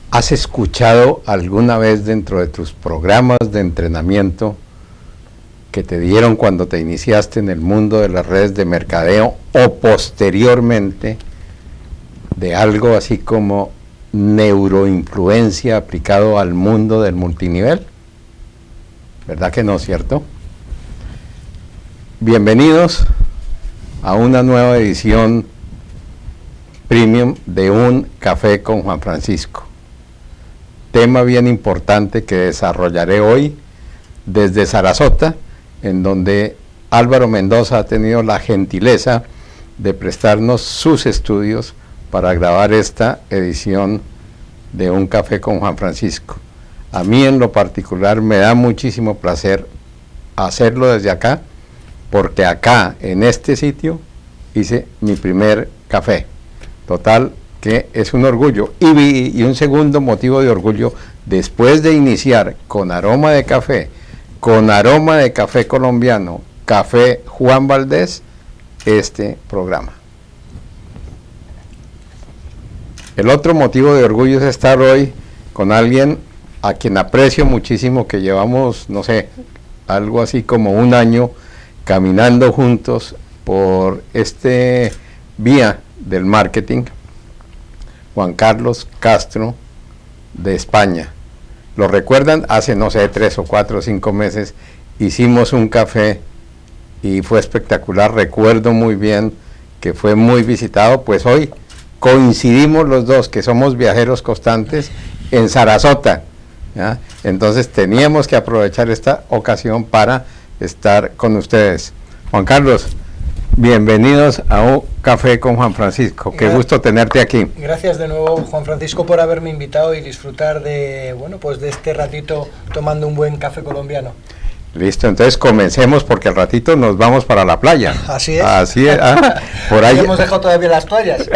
¿Has escuchado alguna vez dentro de tus programas de entrenamiento que te dieron cuando te iniciaste en el mundo de las redes de mercadeo o posteriormente de algo así como neuroinfluencia aplicado al mundo del multinivel? ¿Verdad que no, cierto? Bienvenidos a una nueva edición premium de Un Café con Juan Francisco. Tema bien importante que desarrollaré hoy desde Sarasota, en donde Álvaro Mendoza ha tenido la gentileza de prestarnos sus estudios para grabar esta edición de Un Café con Juan Francisco. A mí en lo particular me da muchísimo placer hacerlo desde acá, porque acá en este sitio hice mi primer café. Total que es un orgullo. Y un segundo motivo de orgullo, después de iniciar con aroma de café colombiano, Café Juan Valdés, este programa. El otro motivo de orgullo es estar hoy con alguien a quien aprecio muchísimo, que llevamos, no sé, algo así como un año caminando juntos por este vía del marketing, Juan Carlos Castro, de España. ¿Lo recuerdan? Hace, no sé, 3 o 4 o 5 meses hicimos un café y fue espectacular. Recuerdo muy bien que fue muy visitado. Pues hoy coincidimos los dos, que somos viajeros constantes, en Sarasota, ¿ya? Entonces teníamos que aprovechar esta ocasión para estar con ustedes. Juan Carlos, bienvenidos a Un Café con Juan Francisco. Qué gusto tenerte aquí. Gracias de nuevo, Juan Francisco, por haberme invitado y disfrutar de, bueno, pues de este ratito tomando un buen café colombiano. Listo, entonces comencemos, porque al ratito nos vamos para la playa. Así es. Así es. Por ahí hemos dejado todavía las toallas.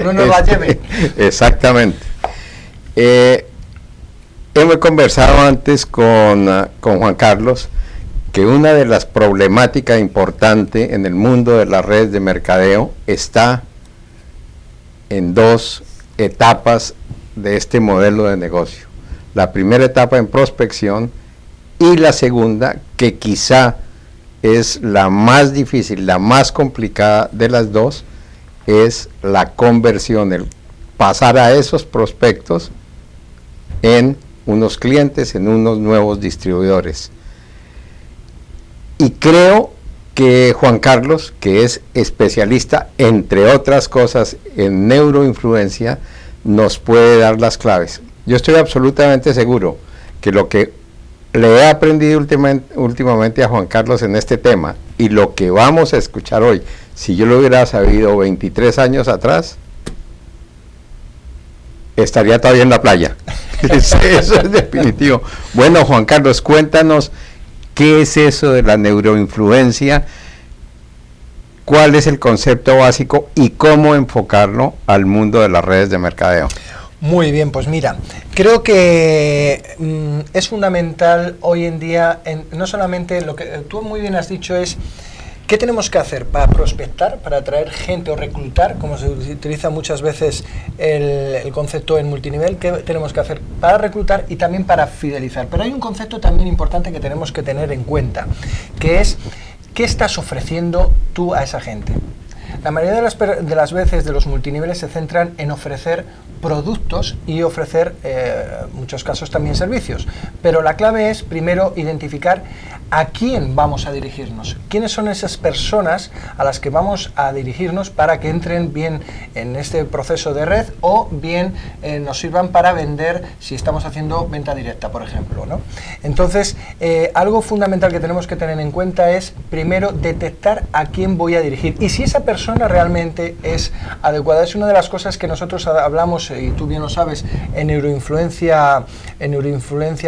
No nos las lleven. Exactamente. Hemos conversado antes con Juan Carlos que una de las problemáticas importantes en el mundo de las redes de mercadeo está en 2 etapas de este modelo de negocio. La primera etapa en prospección y la segunda, que quizá es la más difícil, la más complicada de las dos, es la conversión, el pasar a esos prospectos en unos clientes, en unos nuevos distribuidores. Y creo que Juan Carlos, que es especialista, entre otras cosas, en neuroinfluencia, nos puede dar las claves. Yo estoy absolutamente seguro que lo que le he aprendido últimamente a Juan Carlos en este tema, y lo que vamos a escuchar hoy, si yo lo hubiera sabido 23 años atrás, estaría todavía en la playa. Eso es definitivo. Bueno, Juan Carlos, cuéntanos qué es eso de la neuroinfluencia, cuál es el concepto básico y cómo enfocarlo al mundo de las redes de mercadeo. Muy bien, pues mira, creo que es fundamental hoy en día, no solamente lo que tú muy bien has dicho es, ¿qué tenemos que hacer para prospectar, para atraer gente o reclutar, como se utiliza muchas veces el concepto en multinivel? ¿Qué tenemos que hacer para reclutar y también para fidelizar? Pero hay un concepto también importante que tenemos que tener en cuenta, que es, ¿qué estás ofreciendo tú a esa gente? La mayoría de las veces de los multiniveles se centran en ofrecer productos y ofrecer, en muchos casos, también servicios. Pero la clave es, primero, identificar a quién vamos a dirigirnos. ¿Quiénes son esas personas a las que vamos a dirigirnos para que entren bien en este proceso de red o bien nos sirvan para vender si estamos haciendo venta directa, por ejemplo, ¿no? Entonces, algo fundamental que tenemos que tener en cuenta es, primero, detectar a quién voy a dirigir y si esa persona realmente es adecuada. Es una de las cosas que nosotros hablamos, y tú bien lo sabes, en neuroinfluencia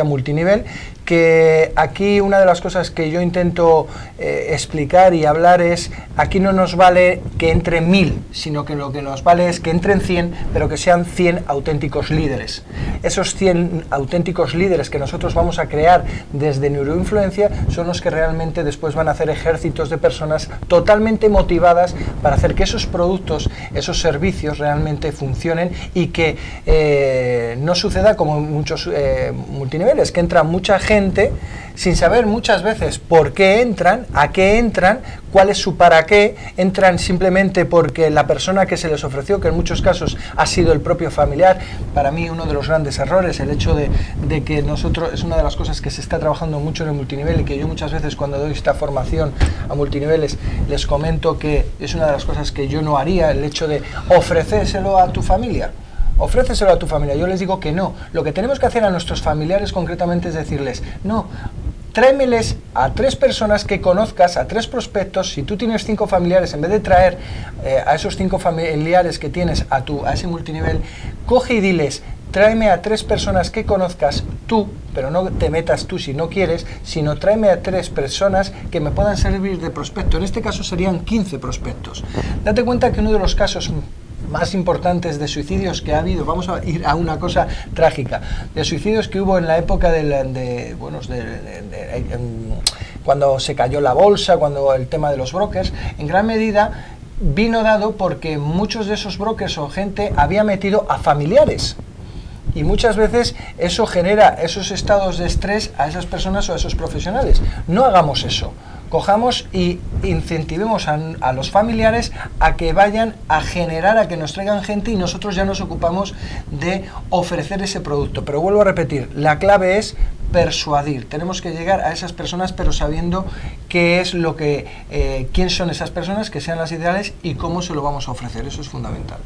multinivel, que aquí una de las cosas que yo intento explicar y hablar es, aquí no nos vale que entren 1000, sino que lo que nos vale es que entren 100, pero que sean 100 auténticos líderes. Esos 100 auténticos líderes que nosotros vamos a crear desde Neuroinfluencia son los que realmente después van a hacer ejércitos de personas totalmente motivadas para hacer que esos productos, esos servicios realmente funcionen y que no suceda como en muchos multiniveles, que entra mucha gente sin saber muchas veces por qué entran, a qué entran, cuál es su para qué, entran simplemente porque la persona que se les ofreció, que en muchos casos ha sido el propio familiar. Para mí uno de los grandes errores, el hecho de que nosotros, es una de las cosas que se está trabajando mucho en el multinivel y que yo muchas veces cuando doy esta formación a multiniveles les comento que es una de las cosas que yo no haría, el hecho de ofrecérselo a tu familia. Ofréceselo a tu familia. Yo les digo que no. Lo que tenemos que hacer a nuestros familiares concretamente es decirles, no, tráemeles a 3 personas que conozcas, a 3 prospectos. Si tú tienes 5 familiares, en vez de traer a esos 5 familiares que tienes a ese multinivel, coge y diles, tráeme a 3 personas que conozcas tú, pero no te metas tú si no quieres, sino tráeme a 3 personas que me puedan servir de prospecto. En este caso serían 15 prospectos. Date cuenta que uno de los casos más importantes de suicidios que ha habido, vamos a ir a una cosa trágica, de suicidios que hubo en la época cuando se cayó la bolsa, cuando el tema de los brokers, en gran medida vino dado porque muchos de esos brokers o gente había metido a familiares. Y muchas veces eso genera esos estados de estrés a esas personas o a esos profesionales. No hagamos eso. Cojamos y incentivemos a los familiares a que vayan a generar, a que nos traigan gente y nosotros ya nos ocupamos de ofrecer ese producto. Pero vuelvo a repetir, la clave es persuadir. Tenemos que llegar a esas personas pero sabiendo qué es lo que, quién son esas personas, que sean las ideales y cómo se lo vamos a ofrecer. Eso es fundamental.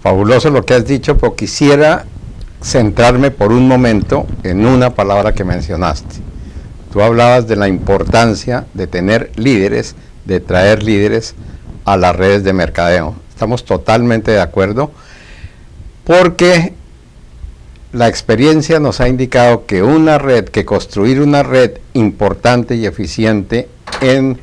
Fabuloso lo que has dicho, pero quisiera centrarme por un momento en una palabra que mencionaste. Tú hablabas de la importancia de tener líderes, de traer líderes a las redes de mercadeo. Estamos totalmente de acuerdo, porque la experiencia nos ha indicado que construir una red importante y eficiente en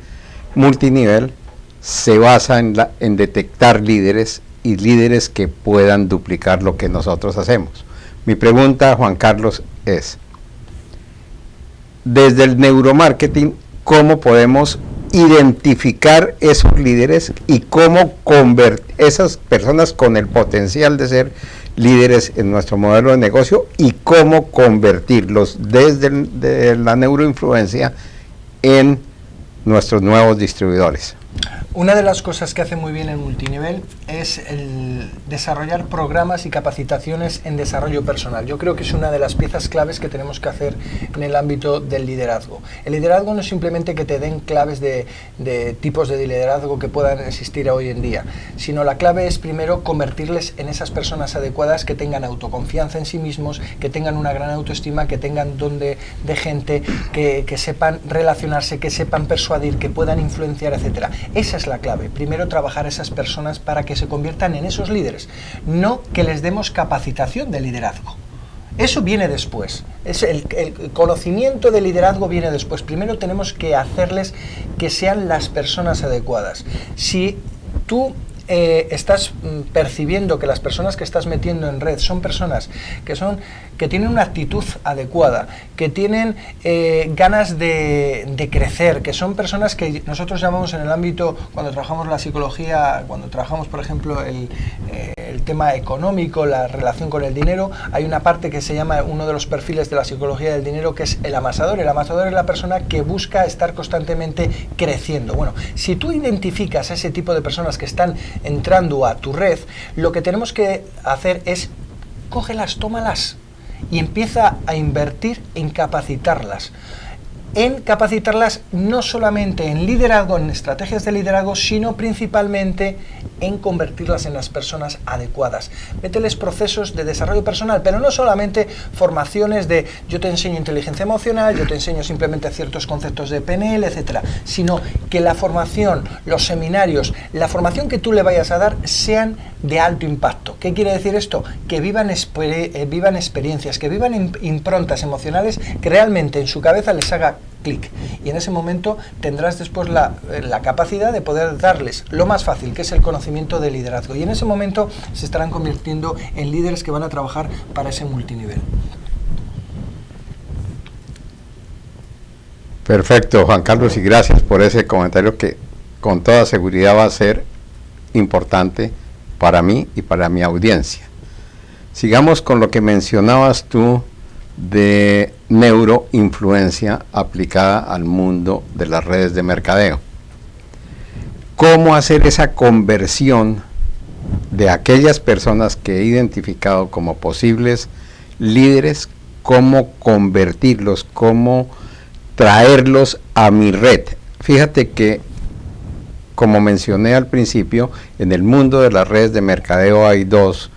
multinivel se basa en detectar líderes y líderes que puedan duplicar lo que nosotros hacemos. Mi pregunta, Juan Carlos, es: desde el neuromarketing, ¿cómo podemos identificar esos líderes y cómo convertir esas personas con el potencial de ser líderes en nuestro modelo de negocio y cómo convertirlos desde la neuroinfluencia en nuestros nuevos distribuidores? Una de las cosas que hace muy bien el multinivel es el desarrollar programas y capacitaciones en desarrollo personal. Yo creo que es una de las piezas claves que tenemos que hacer en el ámbito del liderazgo. El liderazgo no es simplemente que te den claves de tipos de liderazgo que puedan existir hoy en día, sino la clave es primero convertirles en esas personas adecuadas que tengan autoconfianza en sí mismos, que tengan una gran autoestima, que tengan don de gente, que sepan relacionarse, que sepan persuadir, que puedan influenciar, etcétera. Esa es la clave. Primero trabajar a esas personas para que se conviertan en esos líderes, no que les demos capacitación de liderazgo. Eso viene después. El conocimiento de liderazgo viene después. Primero tenemos que hacerles que sean las personas adecuadas. Si tú estás percibiendo que las personas que estás metiendo en red son personas que tienen una actitud adecuada, que tienen ganas de crecer, que son personas que nosotros llamamos en el ámbito, cuando trabajamos la psicología, cuando trabajamos por ejemplo el tema económico, la relación con el dinero, hay una parte que se llama, uno de los perfiles de la psicología del dinero, que es el amasador. El amasador es la persona que busca estar constantemente creciendo. Bueno, si tú identificas a ese tipo de personas que están entrando a tu red, lo que tenemos que hacer es cógelas, tómalas y empieza a invertir en capacitarlas. en capacitarlas no solamente en liderazgo, en estrategias de liderazgo, sino principalmente en convertirlas en las personas adecuadas. Mételes procesos de desarrollo personal, pero no solamente formaciones de yo te enseño inteligencia emocional, yo te enseño simplemente ciertos conceptos de PNL, etcétera, sino que la formación, los seminarios, la formación que tú le vayas a dar sean de alto impacto. ¿Qué quiere decir esto? Que vivan experiencias, que vivan improntas emocionales que realmente en su cabeza les haga clic, y en ese momento tendrás después la capacidad de poder darles lo más fácil, que es el conocimiento de liderazgo, y en ese momento se estarán convirtiendo en líderes que van a trabajar para ese multinivel. Perfecto, Juan Carlos, y gracias por ese comentario que con toda seguridad va a ser importante para mí y para mi audiencia. Sigamos con lo que mencionabas tú de neuroinfluencia aplicada al mundo de las redes de mercadeo. ¿Cómo hacer esa conversión de aquellas personas que he identificado como posibles líderes? ¿Cómo convertirlos? ¿Cómo traerlos a mi red? Fíjate que, como mencioné al principio, en el mundo de las redes de mercadeo hay dos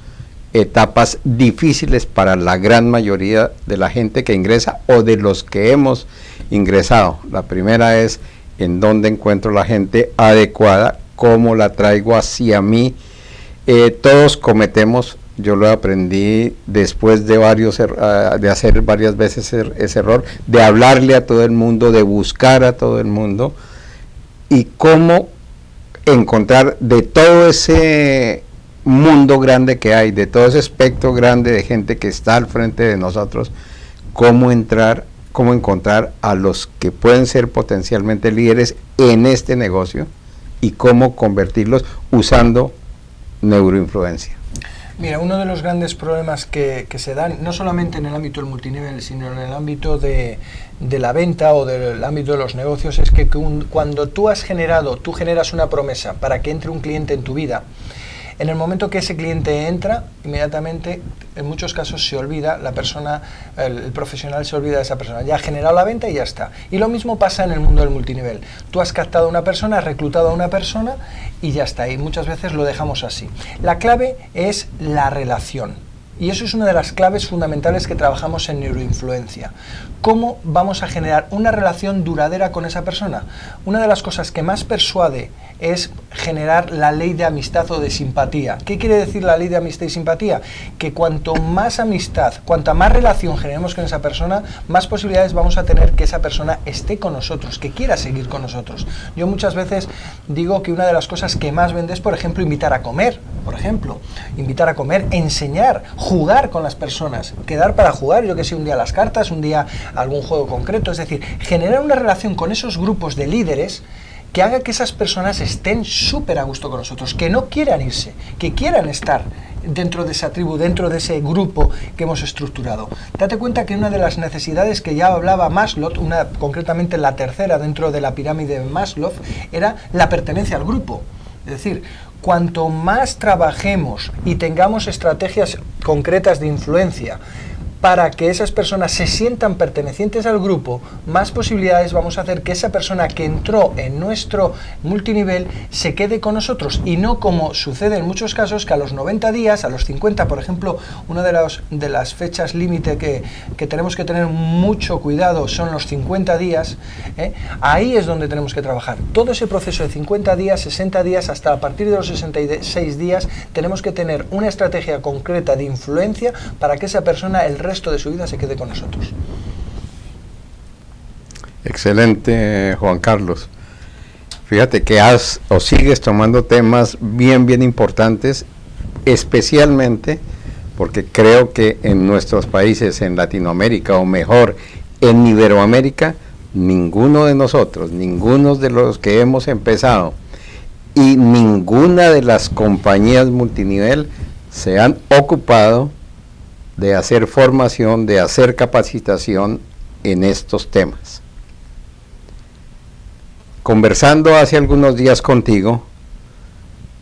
etapas difíciles para la gran mayoría de la gente que ingresa o de los que hemos ingresado. La primera es en dónde encuentro la gente adecuada, cómo la traigo hacia mí. Todos cometemos, yo lo aprendí después de de hacer varias veces ese error, de hablarle a todo el mundo, de buscar a todo el mundo, y cómo encontrar de todo ese mundo grande que hay, de todo ese espectro grande de gente que está al frente de nosotros, cómo encontrar a los que pueden ser potencialmente líderes en este negocio y cómo convertirlos usando neuroinfluencia. Mira, uno de los grandes problemas que se dan, no solamente en el ámbito del multinivel, sino en el ámbito de la venta o del ámbito de los negocios, es que cuando tú generas una promesa para que entre un cliente en tu vida, en el momento que ese cliente entra, inmediatamente, en muchos casos se olvida la persona, el profesional se olvida de esa persona. Ya ha generado la venta y ya está. Y lo mismo pasa en el mundo del multinivel. Tú has captado a una persona, has reclutado a una persona y ya está. Y muchas veces lo dejamos así. La clave es la relación. Y eso es una de las claves fundamentales que trabajamos en neuroinfluencia. ¿Cómo vamos a generar una relación duradera con esa persona? Una de las cosas que más persuade es generar la ley de amistad o de simpatía. ¿Qué quiere decir la ley de amistad y simpatía? Que cuanto más amistad, cuanta más relación generemos con esa persona, más posibilidades vamos a tener que esa persona esté con nosotros, que quiera seguir con nosotros. Yo muchas veces digo que una de las cosas que más vende es, por ejemplo, invitar a comer. Enseñar, jugar con las personas, quedar para jugar, yo que sé, un día las cartas, un día algún juego concreto, es decir, generar una relación con esos grupos de líderes que haga que esas personas estén súper a gusto con nosotros, que no quieran irse, que quieran estar dentro de esa tribu, dentro de ese grupo que hemos estructurado. Date cuenta que una de las necesidades que ya hablaba Maslow, concretamente la tercera dentro de la pirámide de Maslow, era la pertenencia al grupo. Es decir, cuanto más trabajemos y tengamos estrategias concretas de influencia para que esas personas se sientan pertenecientes al grupo, más posibilidades vamos a hacer que esa persona que entró en nuestro multinivel se quede con nosotros, y no como sucede en muchos casos, que a los 90 días, a los 50, por ejemplo, una de las fechas límite que tenemos que tener mucho cuidado son los 50 días, ahí es donde tenemos que trabajar. Todo ese proceso de 50 días, 60 días, hasta a partir de los 66 días, tenemos que tener una estrategia concreta de influencia para que esa persona el resto de su vida se quede con nosotros. Excelente, Juan Carlos. Fíjate que sigues tomando temas bien importantes, especialmente porque creo que en nuestros países, en Latinoamérica, o mejor, en Iberoamérica, ninguno de nosotros, ninguno de los que hemos empezado y ninguna de las compañías multinivel se han ocupado de hacer formación, de hacer capacitación en estos temas. Conversando hace algunos días contigo,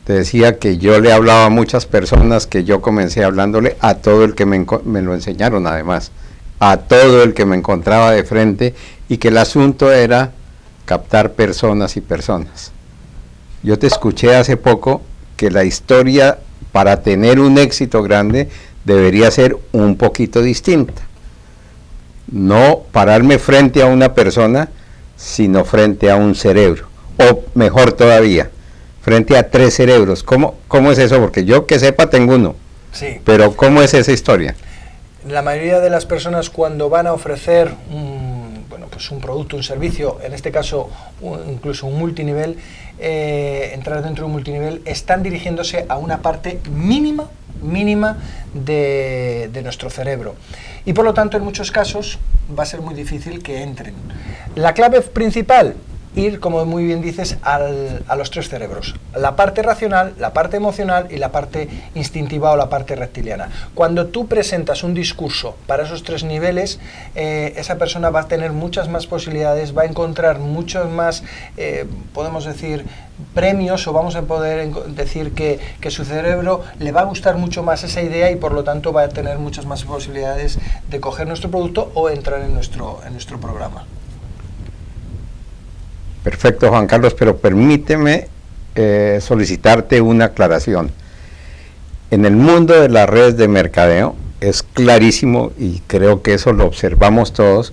te decía que yo le hablaba a muchas personas, que yo comencé hablándole a todo el que me lo enseñaron además, a todo el que me encontraba de frente y que el asunto era captar personas y personas. Yo te escuché hace poco que la historia para tener un éxito grande debería ser un poquito distinta. No pararme frente a una persona, sino frente a un cerebro. O mejor todavía, frente a 3 cerebros. ¿Cómo es eso? Porque yo que sepa tengo uno. Sí. Pero ¿cómo es esa historia? La mayoría de las personas cuando van a ofrecer un producto, un servicio, en este caso incluso un multinivel, entrar dentro de un multinivel, están dirigiéndose a una parte mínima de nuestro cerebro. Y por lo tanto, en muchos casos, va a ser muy difícil que entren. La clave principal, ir, como muy bien dices, a los 3 cerebros. La parte racional, la parte emocional y la parte instintiva o la parte reptiliana. Cuando tú presentas un discurso para esos 3 niveles, esa persona va a tener muchas más posibilidades, va a encontrar muchos más, podemos decir, premios, o vamos a poder decir que su cerebro le va a gustar mucho más esa idea y por lo tanto va a tener muchas más posibilidades de coger nuestro producto o entrar en nuestro programa. Perfecto, Juan Carlos, pero permíteme solicitarte una aclaración. En el mundo de las redes de mercadeo es clarísimo, y creo que eso lo observamos todos,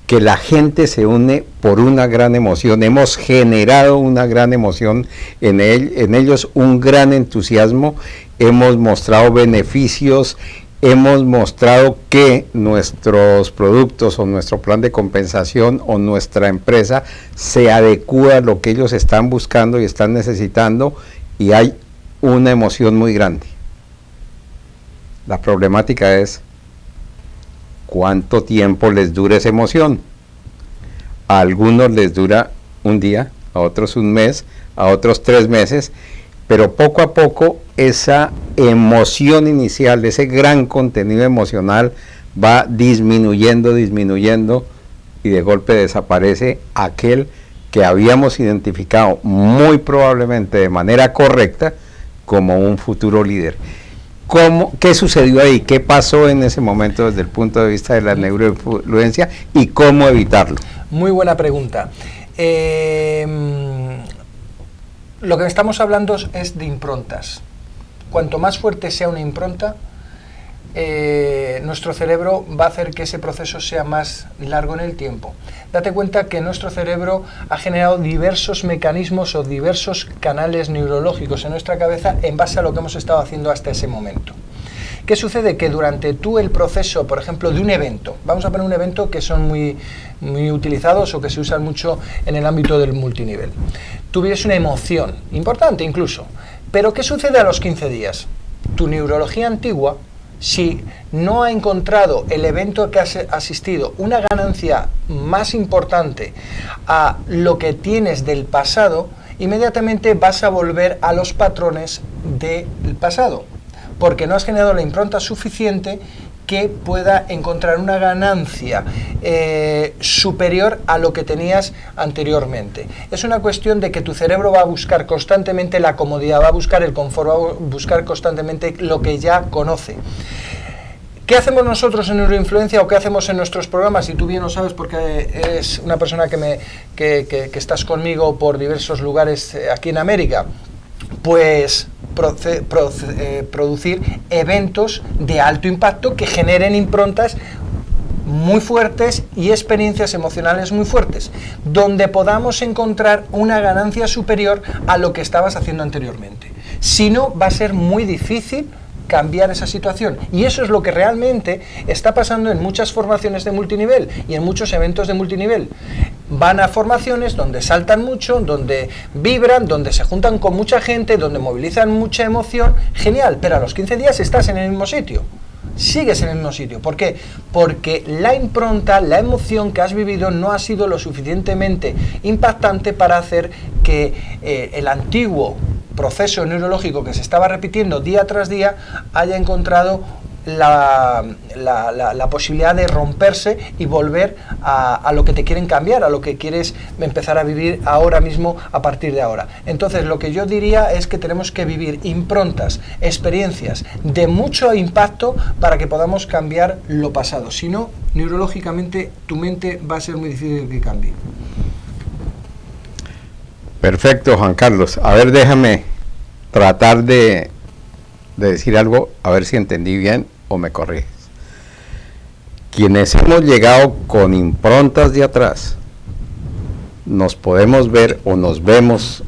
que la gente se une por una gran emoción. Hemos generado una gran emoción en ellos, un gran entusiasmo, hemos mostrado beneficios, hemos mostrado que nuestros productos o nuestro plan de compensación o nuestra empresa se adecúa a lo que ellos están buscando y están necesitando, y hay una emoción muy grande. La problemática es ¿cuánto tiempo les dura esa emoción? A algunos les dura un día, a otros un mes, a otros 3 meses, pero poco a poco esa emoción inicial, ese gran contenido emocional va disminuyendo y de golpe desaparece aquel que habíamos identificado muy probablemente de manera correcta como un futuro líder. ¿Qué sucedió ahí? ¿Qué pasó en ese momento desde el punto de vista de la neuroinfluencia y cómo evitarlo? Muy buena pregunta. Lo que estamos hablando es de improntas. Cuanto más fuerte sea una impronta, nuestro cerebro va a hacer que ese proceso sea más largo en el tiempo. Date cuenta que nuestro cerebro ha generado diversos mecanismos o diversos canales neurológicos en nuestra cabeza en base a lo que hemos estado haciendo hasta ese momento. ¿Qué sucede? Que durante el proceso, por ejemplo, de un evento, vamos a poner un evento que son muy utilizados o que se usan mucho en el ámbito del multinivel. Tú vives una emoción, importante incluso, pero ¿qué sucede a los 15 días? Tu neurología antigua, si no ha encontrado el evento que has asistido una ganancia más importante a lo que tienes del pasado, inmediatamente vas a volver a los patrones del pasado, porque no has generado la impronta suficiente que pueda encontrar una ganancia superior a lo que tenías anteriormente. Es una cuestión de que tu cerebro va a buscar constantemente la comodidad, va a buscar el confort, va a buscar constantemente lo que ya conoce. ¿Qué hacemos nosotros en Neuroinfluencia o qué hacemos en nuestros programas? Y tú bien lo sabes porque eres una persona que estás conmigo por diversos lugares aquí en América. Pues producir eventos de alto impacto que generen improntas muy fuertes y experiencias emocionales muy fuertes, donde podamos encontrar una ganancia superior a lo que estabas haciendo anteriormente. Si no, va a ser muy difícil cambiar esa situación, y eso es lo que realmente está pasando en muchas formaciones de multinivel y en muchos eventos de multinivel. Van a formaciones donde saltan mucho, donde vibran, donde se juntan con mucha gente, donde movilizan mucha emoción, genial, pero a los 15 días estás en el mismo sitio, sigues en el mismo sitio. ¿Por qué? Porque la impronta, la emoción que has vivido no ha sido lo suficientemente impactante para hacer que el antiguo proceso neurológico que se estaba repitiendo día tras día haya encontrado la posibilidad de romperse y volver a lo que te quieren cambiar, a lo que quieres empezar a vivir ahora mismo, a partir de ahora. Entonces, lo que yo diría es que tenemos que vivir improntas, experiencias de mucho impacto para que podamos cambiar lo pasado. Si no, neurológicamente tu mente va a ser muy difícil que cambie. Perfecto, Juan Carlos. A ver, déjame tratar de decir algo, a ver si entendí bien o me corriges. Quienes hemos llegado con improntas de atrás, nos podemos ver o nos vemos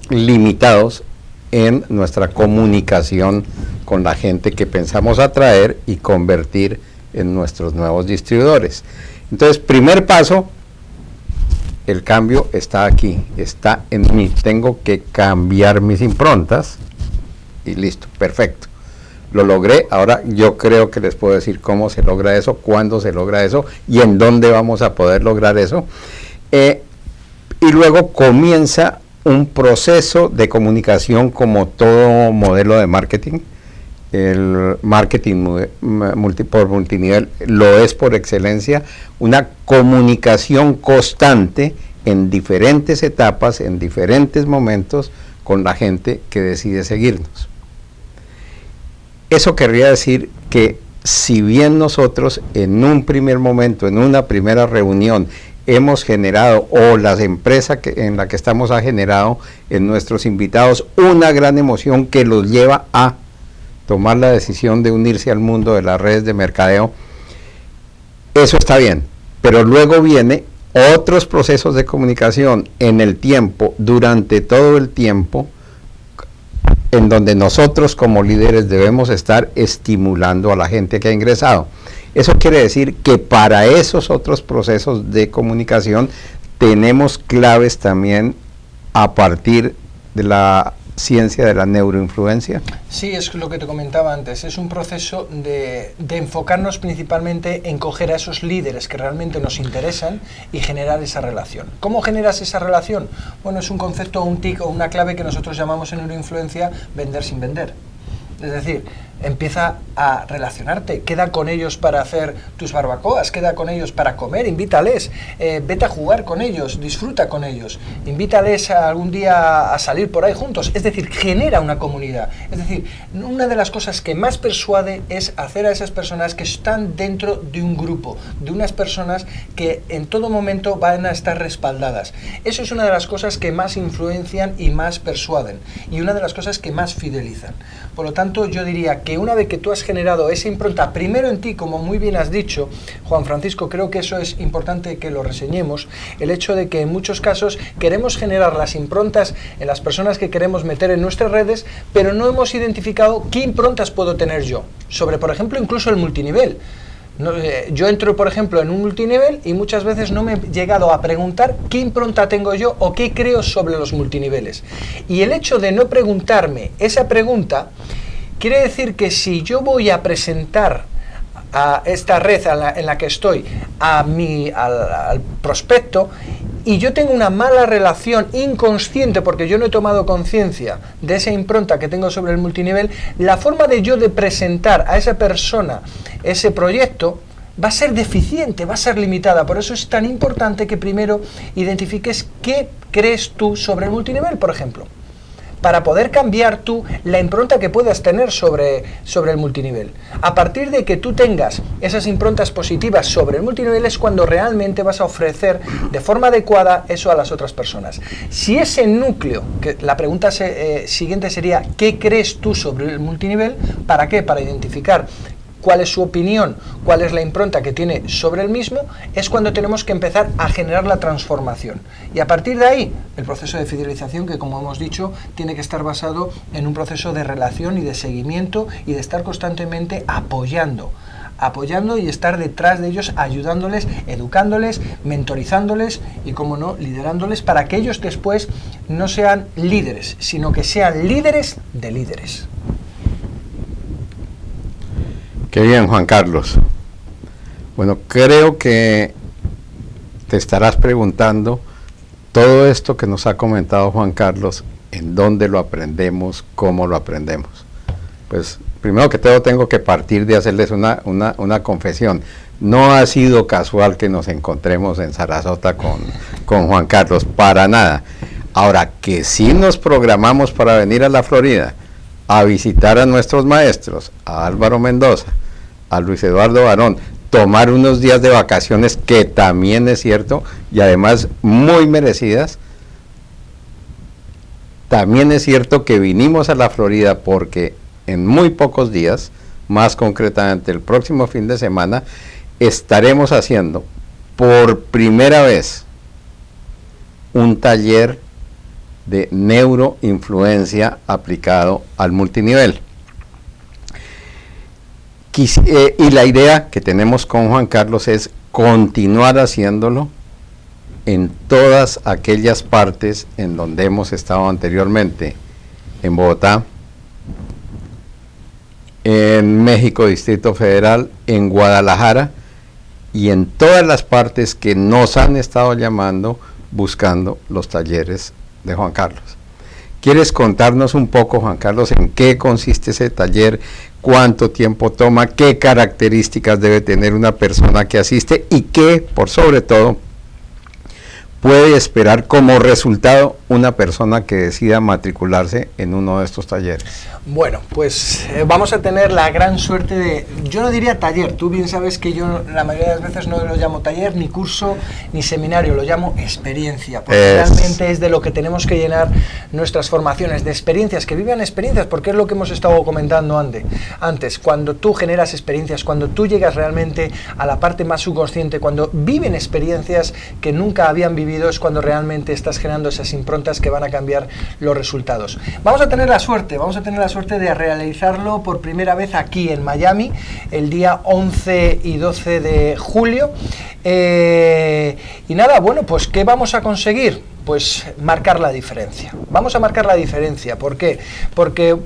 limitados en nuestra comunicación con la gente que pensamos atraer y convertir en nuestros nuevos distribuidores. Entonces, primer paso, el cambio está aquí, está en mí. Tengo que cambiar mis improntas y listo, perfecto. Lo logré, ahora yo creo que les puedo decir cómo se logra eso, cuándo se logra eso y en dónde vamos a poder lograr eso. Y luego comienza un proceso de comunicación como todo modelo de marketing. El marketing por multinivel lo es por excelencia, una comunicación constante en diferentes etapas, en diferentes momentos con la gente que decide seguirnos. Eso querría decir que si bien nosotros en un primer momento, en una primera reunión, hemos generado, o las empresas en la que estamos ha generado en nuestros invitados una gran emoción que los lleva a tomar la decisión de unirse al mundo de las redes de mercadeo, eso está bien, pero luego viene otros procesos de comunicación en el tiempo, durante todo el tiempo, en donde nosotros como líderes debemos estar estimulando a la gente que ha ingresado. Eso quiere decir que para esos otros procesos de comunicación tenemos claves también a partir de la ciencia de la neuroinfluencia. Sí, es lo que te comentaba antes, es un proceso de enfocarnos principalmente en coger a esos líderes que realmente nos interesan y generar esa relación. ¿Cómo generas esa relación? Bueno, es un concepto, un tic o una clave que nosotros llamamos en neuroinfluencia vender sin vender. Es decir, empieza a relacionarte, queda con ellos para hacer tus barbacoas, queda con ellos para comer, invítales, vete a jugar con ellos, disfruta con ellos, invítales algún día a salir por ahí juntos. Es decir, genera una comunidad. Es decir, una de las cosas que más persuade es hacer a esas personas que están dentro de un grupo, de unas personas que en todo momento van a estar respaldadas. Eso es una de las cosas que más influencian y más persuaden, y una de las cosas que más fidelizan. Por lo tanto, yo diría que una vez que tú has generado esa impronta, primero en ti, como muy bien has dicho, Juan Francisco, creo que eso es importante que lo reseñemos, el hecho de que en muchos casos queremos generar las improntas en las personas que queremos meter en nuestras redes, pero no hemos identificado qué improntas puedo tener yo, sobre, por ejemplo, incluso el multinivel. Yo entro, por ejemplo, en un multinivel y muchas veces no me he llegado a preguntar qué impronta tengo yo o qué creo sobre los multiniveles. Y el hecho de no preguntarme esa pregunta quiere decir que si yo voy a presentar a esta red en la que estoy al prospecto y yo tengo una mala relación inconsciente porque yo no he tomado conciencia de esa impronta que tengo sobre el multinivel, la forma de yo de presentar a esa persona ese proyecto va a ser deficiente, va a ser limitada. Por eso es tan importante que primero identifiques qué crees tú sobre el multinivel, por ejemplo, para poder cambiar tú la impronta que puedas tener sobre el multinivel. A partir de que tú tengas esas improntas positivas sobre el multinivel es cuando realmente vas a ofrecer de forma adecuada eso a las otras personas. Si ese núcleo, que la pregunta siguiente sería ¿qué crees tú sobre el multinivel? ¿Para qué? Para identificar cuál es su opinión, cuál es la impronta que tiene sobre el mismo, es cuando tenemos que empezar a generar la transformación. Y a partir de ahí, el proceso de fidelización, que como hemos dicho, tiene que estar basado en un proceso de relación y de seguimiento y de estar constantemente apoyando y estar detrás de ellos, ayudándoles, educándoles, mentorizándoles y, como no, liderándoles para que ellos después no sean líderes, sino que sean líderes de líderes. Qué bien, Juan Carlos. Bueno, creo que te estarás preguntando todo esto que nos ha comentado Juan Carlos, ¿en dónde lo aprendemos? ¿Cómo lo aprendemos? Pues primero que todo tengo que partir de hacerles una confesión. No ha sido casual que nos encontremos en Sarasota con Juan Carlos, para nada. Ahora que sí nos programamos para venir a la Florida a visitar a nuestros maestros, a Álvaro Mendoza, a Luis Eduardo Barón, tomar unos días de vacaciones, que también es cierto, y además muy merecidas. También es cierto que vinimos a la Florida porque en muy pocos días, más concretamente el próximo fin de semana, estaremos haciendo por primera vez un taller de neuroinfluencia aplicado al multinivel. Y la idea que tenemos con Juan Carlos es continuar haciéndolo en todas aquellas partes en donde hemos estado anteriormente, en Bogotá, en México, Distrito Federal, en Guadalajara y en todas las partes que nos han estado llamando buscando los talleres de Juan Carlos. ¿Quieres contarnos un poco, Juan Carlos, en qué consiste ese taller, cuánto tiempo toma, qué características debe tener una persona que asiste y qué, por sobre todo, puede esperar como resultado una persona que decida matricularse en uno de estos talleres? Bueno, pues vamos a tener la gran suerte de, yo no diría taller, tú bien sabes que yo la mayoría de las veces no lo llamo taller, ni curso, ni seminario, lo llamo experiencia, porque realmente es de lo que tenemos que llenar nuestras formaciones, de experiencias, que vivan experiencias, porque es lo que hemos estado comentando antes, cuando tú generas experiencias, cuando tú llegas realmente a la parte más subconsciente, cuando viven experiencias que nunca habían vivido, es cuando realmente estás generando esas improntas que van a cambiar los resultados. Vamos a tener la suerte de realizarlo por primera vez aquí en Miami, el día 11 y 12 de julio. Y nada, bueno, pues ¿qué vamos a conseguir? Pues marcar la diferencia. Vamos a marcar la diferencia. ¿Por qué? Porque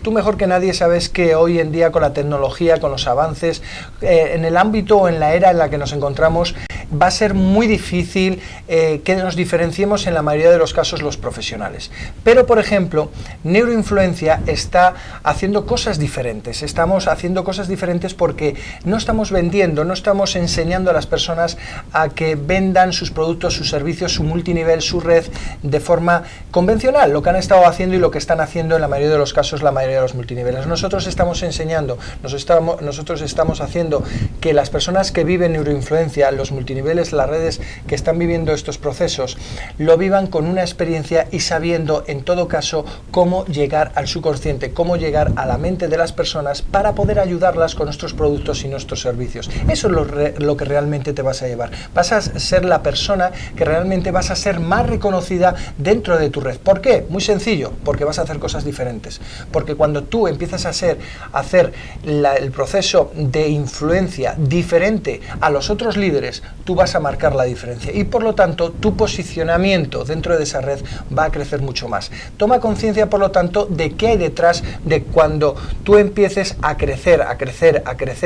tú mejor que nadie sabes que hoy en día con la tecnología, con los avances, en el ámbito o en la era en la que nos encontramos, va a ser muy difícil que nos diferenciemos en la mayoría de los casos los profesionales. Pero, por ejemplo, Neuroinfluencia está haciendo cosas diferentes. Estamos haciendo cosas diferentes porque no estamos vendiendo, no estamos enseñando a las personas a que vendan sus productos, sus servicios, su multinivel, su red de forma convencional, lo que han estado haciendo y lo que están haciendo en la mayoría de los casos la mayoría de los multiniveles. Nosotros estamos enseñando, nosotros estamos haciendo que las personas que viven neuroinfluencia, los multiniveles, las redes que están viviendo estos procesos, lo vivan con una experiencia y sabiendo en todo caso cómo llegar al subconsciente, cómo llegar a la mente de las personas para poder ayudarlas con nuestros productos y nuestros servicios. Eso es lo que realmente te vas a llevar. Vas a ser la persona que realmente vas a ser más reconocida dentro de tu red. ¿Por qué? Muy sencillo, porque vas a hacer cosas diferentes. Porque cuando tú empiezas a hacer el proceso de influencia diferente a los otros líderes, tú vas a marcar la diferencia y por lo tanto tu posicionamiento dentro de esa red va a crecer mucho más. Toma conciencia por lo tanto de qué hay detrás de cuando tú empieces a crecer,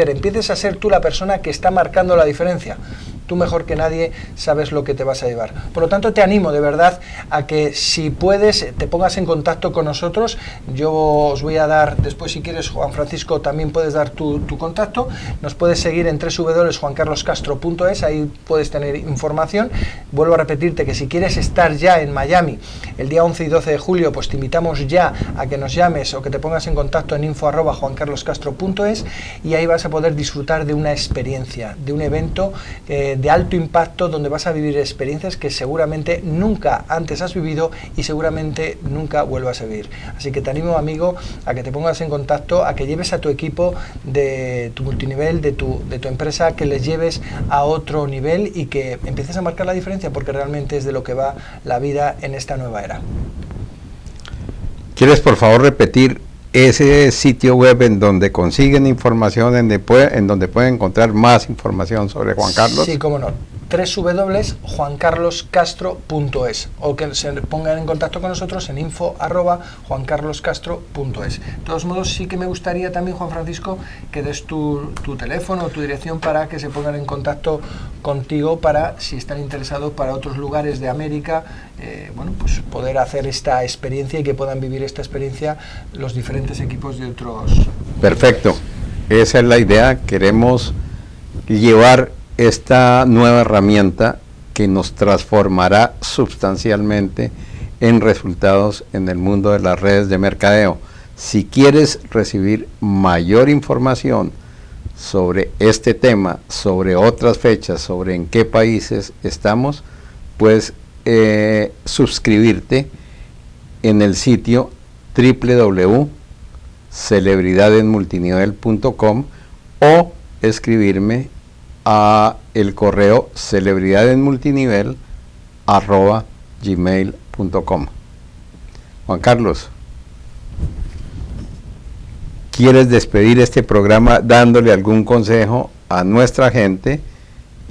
empieces a ser tú la persona que está marcando la diferencia. Tú mejor que nadie sabes lo que te vas a llevar. Por lo tanto, te animo de verdad a que si puedes te pongas en contacto con nosotros. Yo os voy a dar, después si quieres, Juan Francisco, también puedes dar tu contacto. Nos puedes seguir en www.juancarloscastro.es, ahí puedes tener información. Vuelvo a repetirte que si quieres estar ya en Miami el día 11 y 12 de julio, pues te invitamos ya a que nos llames o que te pongas en contacto en info@juancarloscastro.es y ahí vas a poder disfrutar de una experiencia, de un evento de alto impacto donde vas a vivir experiencias que seguramente nunca antes has vivido y seguramente nunca vuelvas a vivir. Así que te animo, amigo, a que te pongas en contacto, a que lleves a tu equipo de tu multinivel, de tu empresa, que les lleves a otro nivel y que empieces a marcar la diferencia, porque realmente es de lo que va la vida en esta nueva era. ¿Quieres por favor repetir ese sitio web en donde consiguen información, en donde pueden encontrar más información sobre Juan Carlos? Sí, cómo no. www.juancarloscastro.es, o que se pongan en contacto con nosotros en info@juancarloscastro.es. De todos modos, sí que me gustaría también, Juan Francisco, que des tu teléfono o tu dirección para que se pongan en contacto contigo para, si están interesados, para otros lugares de América, bueno, pues poder hacer esta experiencia y que puedan vivir esta experiencia los diferentes equipos de otros. Perfecto, esa es la idea. Queremos llevar esta nueva herramienta que nos transformará sustancialmente en resultados en el mundo de las redes de mercadeo. Si quieres recibir mayor información sobre este tema, sobre otras fechas, sobre en qué países estamos, puedes suscribirte en el sitio www.celebridadesmultinivel.com o escribirme a el correo celebridadesmultinivel@gmail.com. Juan Carlos, ¿quieres despedir este programa dándole algún consejo a nuestra gente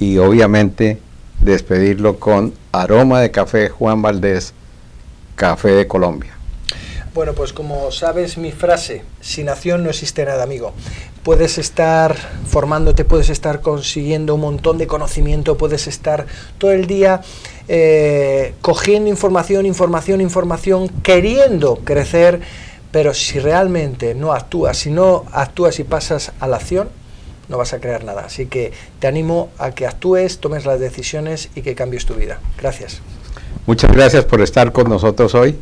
y obviamente despedirlo con aroma de café Juan Valdés, café de Colombia? Bueno, pues como sabes mi frase, sin acción no existe nada, amigo. Puedes estar formándote, puedes estar consiguiendo un montón de conocimiento, puedes estar todo el día cogiendo información, queriendo crecer, pero si realmente no actúas, si no actúas y pasas a la acción, no vas a crear nada. Así que te animo a que actúes, tomes las decisiones y que cambies tu vida. Gracias. Muchas gracias por estar con nosotros hoy.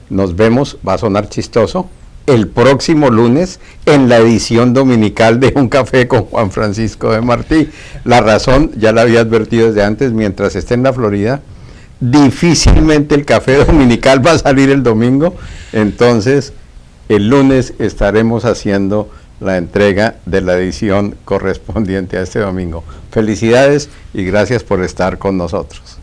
Nos vemos, va a sonar chistoso, el próximo lunes en la edición dominical de Un Café con Juan Francisco de Martí. La razón, ya la había advertido desde antes, mientras esté en la Florida, difícilmente el café dominical va a salir el domingo, entonces el lunes estaremos haciendo la entrega de la edición correspondiente a este domingo. Felicidades y gracias por estar con nosotros.